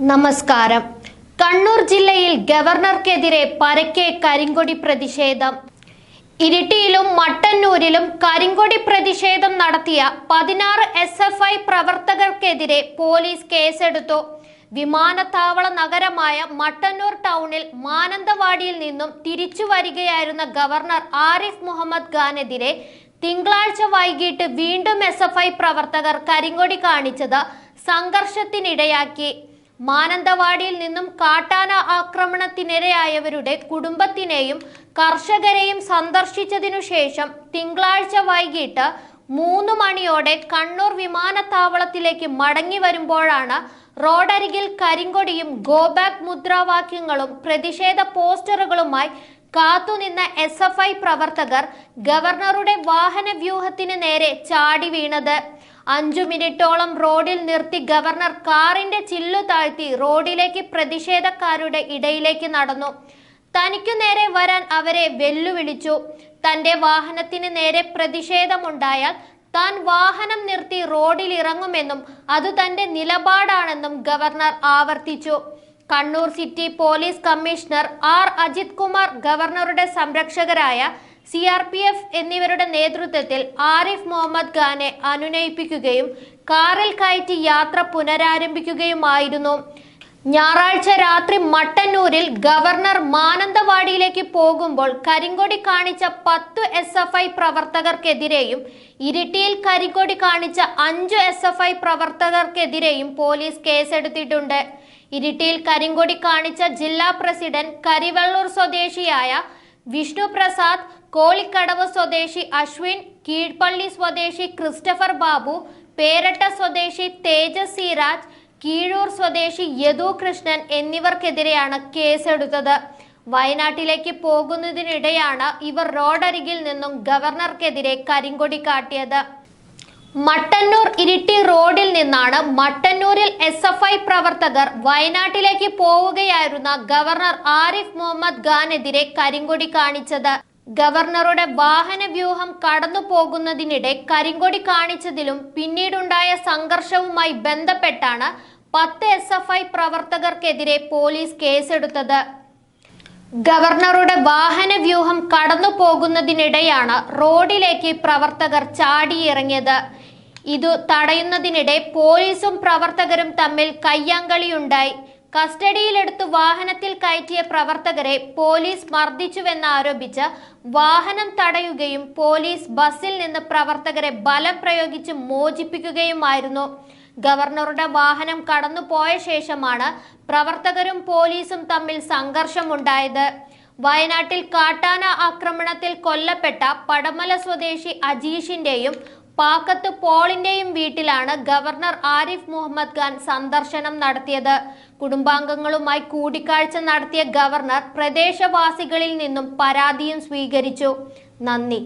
നമസ്കാരം. കണ്ണൂർ ജില്ലയിൽ ഗവർണർക്കെതിരെ പരക്കെ കരിങ്കൊടി പ്രതിഷേധം. ഇരിട്ടിയിലും മട്ടന്നൂരിലും കരിങ്കൊടി പ്രതിഷേധം നടത്തിയ 16 SFI പ്രവർത്തകർക്കെതിരെ പോലീസ് കേസെടുത്തു. വിമാനത്താവള നഗരമായ മട്ടന്നൂർ ടൗണിൽ മാനന്തവാടിയിൽ നിന്നും തിരിച്ചു വരികയായിരുന്ന ഗവർണർ ആരിഫ് മുഹമ്മദ് ഖാനെതിരെ തിങ്കളാഴ്ച വൈകിട്ട് വീണ്ടും SFI പ്രവർത്തകർ കരിങ്കൊടി കാണിച്ചത് സംഘർഷത്തിനിടയാക്കി. മാനന്തവാടിയിൽ നിന്നും കാട്ടാന ആക്രമണത്തിനിരയായവരുടെ കുടുംബത്തിനെയും കർഷകരെയും സന്ദർശിച്ചതിനു ശേഷം തിങ്കളാഴ്ച വൈകിട്ട് 3 മണിയോടെ കണ്ണൂർ വിമാനത്താവളത്തിലേക്ക് മടങ്ങി വരുമ്പോഴാണ് റോഡരികിൽ കരിങ്കൊടിയും ഗോബാക്ക് മുദ്രാവാക്യങ്ങളും പ്രതിഷേധ പോസ്റ്ററുകളുമായി കാത്തുനിന്ന SFI പ്രവർത്തകർ ഗവർണറുടെ വാഹന വ്യൂഹത്തിന് നേരെ ചാടി വീണത്. 5 മിനിറ്റോളം റോഡിൽ നിർത്തി ഗവർണർ കാറിന്റെ ചില്ലു താഴ്ത്തി റോഡിലേക്ക് പ്രതിഷേധക്കാരുടെ ഇടയിലേക്ക് നടന്നു. തനിക്കു നേരെ വരാൻ അവരെ വെല്ലുവിളിച്ചു. തന്റെ വാഹനത്തിന് നേരെ പ്രതിഷേധമുണ്ടായാൽ താൻ വാഹനം നിർത്തി റോഡിൽ ഇറങ്ങുമെന്നും അത് തന്റെ നിലപാടാണെന്നും ഗവർണർ ആവർത്തിച്ചു. Kannur city police commissioner R. Ajith Kumar, ഗവർണറുടെ സംരക്ഷകരായ CRPF എന്നിവരുടെ നേതൃത്വത്തിൽ ആരിഫ് മുഹമ്മദ് ഖാനെ അനുനയിപ്പിക്കുകയും കാറിൽ കയറ്റി യാത്ര പുനരാരംഭിക്കുകയുമായിരുന്നു. ഞായറാഴ്ച രാത്രി മട്ടന്നൂരിൽ ഗവർണർ മാനന്തവാടിയിലേക്ക് പോകുമ്പോൾ കരിങ്കൊടി കാണിച്ച 10 SFI പ്രവർത്തകർക്കെതിരെയും ഇരിട്ടിയിൽ കരിങ്കൊടി കാണിച്ച 5 SFI പ്രവർത്തകർക്കെതിരെയും പോലീസ് കേസെടുത്തിട്ടുണ്ട്. ഇരിട്ടിയിൽ കരിങ്കൊടി കാണിച്ച ജില്ലാ പ്രസിഡന്റ് കരിവെള്ളൂർ സ്വദേശിയായ വിഷ്ണു പ്രസാദ്, കോളിക്കടവ് സ്വദേശി അശ്വിൻ, കീഴ്പള്ളി സ്വദേശി ക്രിസ്റ്റഫർ ബാബു, പേരട്ട സ്വദേശി തേജസ് സി രാജ്, കീഴൂർ സ്വദേശി യദു കൃഷ്ണൻ എന്നിവർക്കെതിരെയാണ് കേസെടുത്തത്. വയനാട്ടിലേക്ക് പോകുന്നതിനിടെയാണ് ഇവർ റോഡരികിൽ നിന്നും ഗവർണർക്കെതിരെ കരിങ്കൊടി കാട്ടിയത്. മട്ടന്നൂർ ഇരിട്ടി റോഡിൽ നിന്നാണ് മട്ടന്നൂരിൽ SFI പ്രവർത്തകർ വയനാട്ടിലേക്ക് പോവുകയായിരുന്ന ഗവർണർ ആരിഫ് മുഹമ്മദ് ഖാനെതിരെ കരിങ്കൊടി കാണിച്ചത്. ഗവർണറുടെ വാഹന വ്യൂഹം കടന്നു പോകുന്നതിനിടെ കരിങ്കൊടി കാണിച്ചതിലും പിന്നീടുണ്ടായ സംഘർഷവുമായി ബന്ധപ്പെട്ടാണ് 10 SFI പ്രവർത്തകർക്കെതിരെ പോലീസ് കേസെടുത്തത്. ഗവർണറുടെ വാഹന വ്യൂഹം കടന്നു പോകുന്നതിനിടെയാണ് റോഡിലേക്ക് പ്രവർത്തകർ ചാടിയിറങ്ങിയത്. ഇതു തടയുന്നതിനിടെ പോലീസും പ്രവർത്തകരും തമ്മിൽ കയ്യാങ്കളിയുണ്ടായി. കസ്റ്റഡിയിലെടുത്ത് വാഹനത്തിൽ കയറ്റിയ പ്രവർത്തകരെ പോലീസ് മർദ്ദിച്ചുവെന്നാരോപിച്ച് വാഹനം തടയുകയും പോലീസ് ബസ്സിൽ നിന്ന് പ്രവർത്തകരെ ബലം പ്രയോഗിച്ച് മോചിപ്പിക്കുകയുമായിരുന്നു. ഗവർണറുടെ വാഹനം കടന്നുപോയ ശേഷമാണ് പ്രവർത്തകരും പോലീസും തമ്മിൽ സംഘർഷമുണ്ടായത്. വയനാട്ടിൽ കാട്ടാന ആക്രമണത്തിൽ കൊല്ലപ്പെട്ട പടമല സ്വദേശി അജീഷിന്റെയും പാക്കത്ത് പോളിന്റെയും വീട്ടിലാണ് ഗവർണർ ആരിഫ് മുഹമ്മദ് ഖാൻ സന്ദർശനം നടത്തിയത്. കുടുംബാംഗങ്ങളുമായി കൂടിക്കാഴ്ച നടത്തിയ ഗവർണർ പ്രദേശവാസികളിൽ നിന്നും പരാതിയും സ്വീകരിച്ചു. നന്ദി.